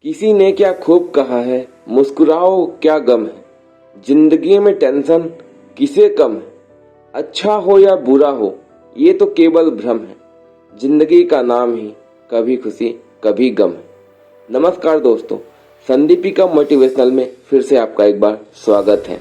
किसी ने क्या खूब कहा है, मुस्कुराओ क्या गम है। जिंदगी में टेंशन किसे कम है। अच्छा हो या बुरा हो, ये तो केवल भ्रम है। जिंदगी का नाम ही कभी खुशी कभी गम है। नमस्कार दोस्तों, संदीपिका मोटिवेशनल में फिर से आपका एक बार स्वागत है।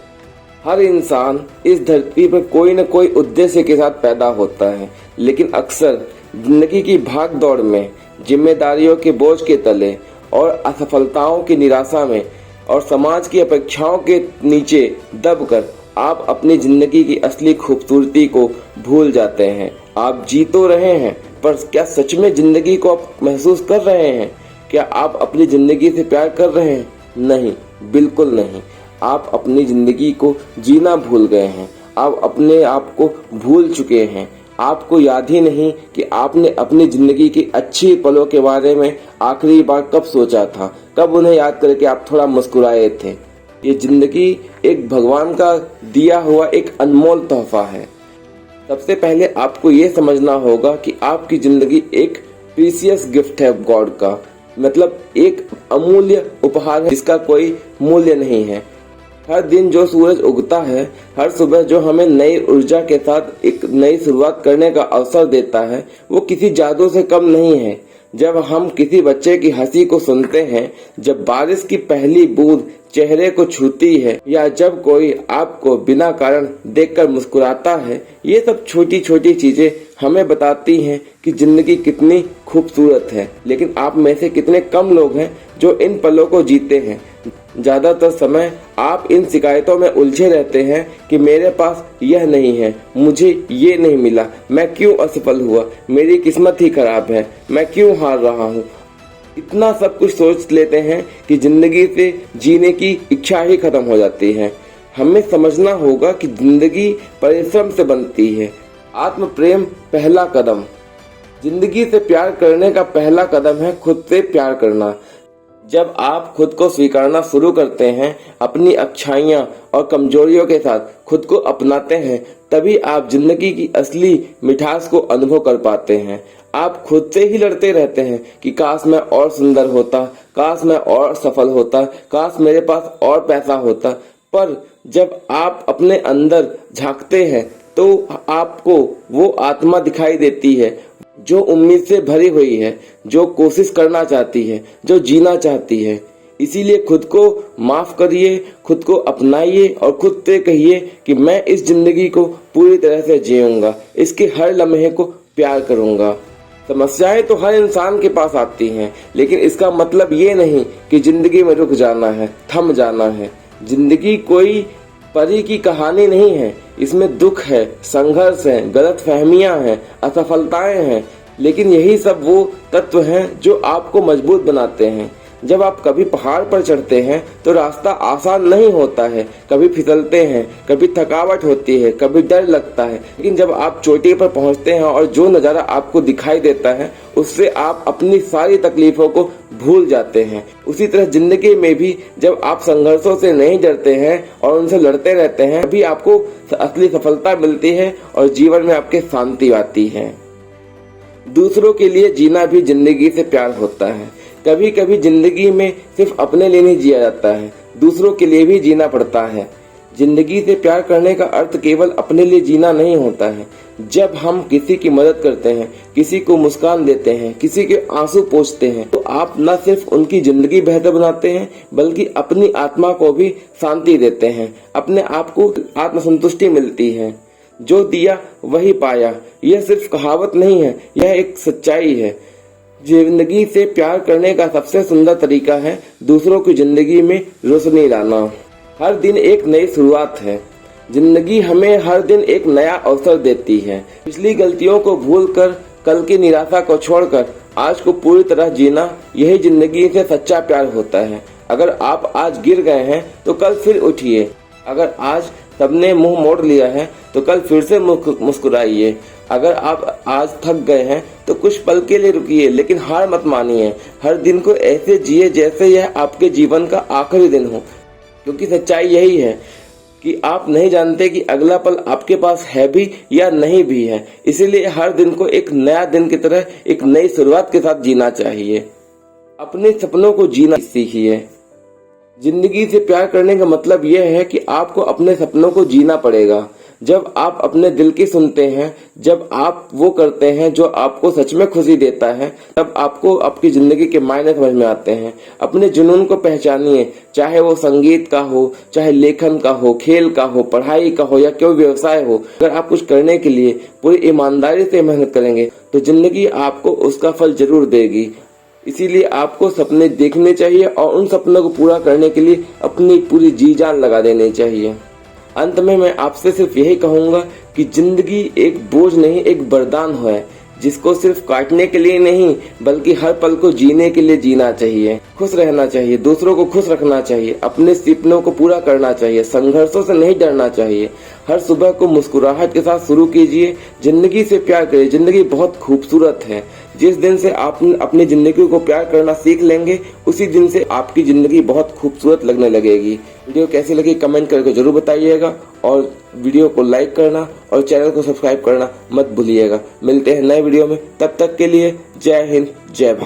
हर इंसान इस धरती पर कोई न कोई उद्देश्य के साथ पैदा होता है, लेकिन अक्सर जिंदगी की भाग दौड़ में, जिम्मेदारियों के बोझ के तले और असफलताओं की निराशा में और समाज की अपेक्षाओं के नीचे दबकर आप अपनी जिंदगी की असली खूबसूरती को भूल जाते हैं। आप जी तो रहे हैं, पर क्या सच में जिंदगी को आप महसूस कर रहे हैं? क्या आप अपनी जिंदगी से प्यार कर रहे हैं? नहीं, बिल्कुल नहीं। आप अपनी जिंदगी को जीना भूल गए हैं। आप अपने आप को भूल चुके हैं। आपको याद ही नहीं कि आपने अपनी जिंदगी की अच्छी पलों के बारे में आखिरी बार कब सोचा था, कब उन्हें याद करके आप थोड़ा मुस्कुराए थे। ये जिंदगी एक भगवान का दिया हुआ एक अनमोल तोहफा है। सबसे पहले आपको ये समझना होगा कि आपकी जिंदगी एक प्रीसियस गिफ्ट है गॉड का, मतलब एक अमूल्य उपहार है जिसका कोई मूल्य नहीं है। हर दिन जो सूरज उगता है, हर सुबह जो हमें नई ऊर्जा के साथ एक नई शुरुआत करने का अवसर देता है, वो किसी जादू से कम नहीं है। जब हम किसी बच्चे की हंसी को सुनते हैं, जब बारिश की पहली बूंद चेहरे को छूती है, या जब कोई आपको बिना कारण देखकर मुस्कुराता है, ये सब छोटी छोटी चीजें हमें बताती हैं कि जिंदगी कितनी खूबसूरत है। लेकिन आप में से कितने कम लोग हैं जो इन पलों को जीते हैं। ज्यादातर समय आप इन शिकायतों में उलझे रहते हैं कि मेरे पास यह नहीं है, मुझे ये नहीं मिला, मैं क्यों असफल हुआ, मेरी किस्मत ही खराब है, मैं क्यों हार रहा हूँ। इतना सब कुछ सोच लेते हैं कि जिंदगी से जीने की इच्छा ही खत्म हो जाती है। हमें समझना होगा कि जिंदगी परिश्रम से बनती है। आत्म प्रेम पहला कदम। जिंदगी से प्यार करने का पहला कदम है खुद से प्यार करना। जब आप खुद को स्वीकारना शुरू करते हैं, अपनी अच्छाइयाँ और कमजोरियों के साथ खुद को अपनाते हैं, तभी आप जिंदगी की असली मिठास को अनुभव कर पाते हैं। आप खुद से ही लड़ते रहते हैं कि काश मैं और सुंदर होता, काश मैं और सफल होता, काश मेरे पास और पैसा होता। पर जब आप अपने अंदर झांकते हैं तो आपको वो आत्मा दिखाई देती है जो उम्मीद से भरी हुई है, जो कोशिश करना चाहती है, जो जीना चाहती है। इसीलिए खुद को माफ करिए, खुद को अपनाइए और खुद से कहिए कि मैं इस जिंदगी को पूरी तरह से जीऊंगा, इसके हर लम्हे को प्यार करूंगा। समस्याएं तो हर इंसान के पास आती हैं, लेकिन इसका मतलब ये नहीं कि जिंदगी में रुक जाना है, थम जाना है। जिंदगी कोई परी की कहानी नहीं है। इसमें दुख है, संघर्ष है, गलत फहमियां हैं, असफलताएं हैं, लेकिन यही सब वो तत्व हैं जो आपको मजबूत बनाते हैं। जब आप कभी पहाड़ पर चढ़ते हैं तो रास्ता आसान नहीं होता है, कभी फिसलते हैं, कभी थकावट होती है, कभी डर लगता है, लेकिन जब आप चोटी पर पहुंचते हैं और जो नज़ारा आपको दिखाई देता है, उससे आप अपनी सारी तकलीफों को भूल जाते हैं। उसी तरह जिंदगी में भी जब आप संघर्षों से नहीं डरते हैं और उनसे लड़ते रहते हैं, तभी आपको असली सफलता मिलती है और जीवन में आपके शांति आती है। दूसरों के लिए जीना भी जिंदगी से प्यार होता है। कभी कभी जिंदगी में सिर्फ अपने लिए नहीं जिया जाता है, दूसरों के लिए भी जीना पड़ता है। जिंदगी से प्यार करने का अर्थ केवल अपने लिए जीना नहीं होता है। जब हम किसी की मदद करते हैं, किसी को मुस्कान देते हैं, किसी के आंसू पोंछते हैं, तो आप न सिर्फ उनकी जिंदगी बेहतर बनाते हैं, बल्कि अपनी आत्मा को भी शांति देते हैं। अपने आप को आत्मसंतुष्टि मिलती है। जो दिया वही पाया, यह सिर्फ कहावत नहीं है, यह एक सच्चाई है। जिंदगी से प्यार करने का सबसे सुंदर तरीका है दूसरों की जिंदगी में रोशनी लाना। हर दिन एक नई शुरुआत है। जिंदगी हमें हर दिन एक नया अवसर देती है। पिछली गलतियों को भूलकर, कल की निराशा को छोड़कर आज को पूरी तरह जीना, यही जिंदगी से सच्चा प्यार होता है। अगर आप आज गिर गए हैं तो कल फिर उठिए। अगर आज सबने मुंह मोड़ लिया है तो कल फिर से मुस्कुराइए। अगर आप आज थक गए हैं तो कुछ पल के लिए रुकिए, लेकिन हार मत मानिए। हर दिन को ऐसे जिए जैसे यह आपके जीवन का आखिरी दिन हो, क्योंकि सच्चाई यही है कि आप नहीं जानते कि अगला पल आपके पास है भी या नहीं भी है। इसीलिए हर दिन को एक नया दिन की तरह, एक नई शुरुआत के साथ जीना चाहिए। अपने सपनों को जीना सीखिए। जिंदगी से प्यार करने का मतलब यह है कि आपको अपने सपनों को जीना पड़ेगा। जब आप अपने दिल की सुनते हैं, जब आप वो करते हैं जो आपको सच में खुशी देता है, तब आपको आपकी जिंदगी के मायने समझ में आते हैं। अपने जुनून को पहचानिए, चाहे वो संगीत का हो, चाहे लेखन का हो, खेल का हो, पढ़ाई का हो या कोई व्यवसाय हो। अगर आप कुछ करने के लिए पूरी ईमानदारी से मेहनत करेंगे तो जिंदगी आपको उसका फल जरूर देगी। इसीलिए आपको सपने देखने चाहिए और उन सपनों को पूरा करने के लिए अपनी पूरी जी जान लगा देनी चाहिए। अंत में मैं आपसे सिर्फ यही कहूंगा कि जिंदगी एक बोझ नहीं, एक वरदान है, जिसको सिर्फ काटने के लिए नहीं बल्कि हर पल को जीने के लिए जीना चाहिए। खुश रहना चाहिए, दूसरों को खुश रखना चाहिए, अपने सपनों को पूरा करना चाहिए, संघर्षों से नहीं डरना चाहिए। हर सुबह को मुस्कुराहट के साथ शुरू कीजिए, जिंदगी से प्यार करिए। जिंदगी बहुत खूबसूरत है। जिस दिन से आप अपनी जिंदगी को प्यार करना सीख लेंगे, उसी दिन से आपकी जिंदगी बहुत खूबसूरत लगने लगेगी। वीडियो कैसी लगी कमेंट करके जरूर बताइएगा और वीडियो को लाइक करना और चैनल को सब्सक्राइब करना मत भूलिएगा। मिलते हैं नए वीडियो में, तब तक के लिए जय हिंद, जय भारत।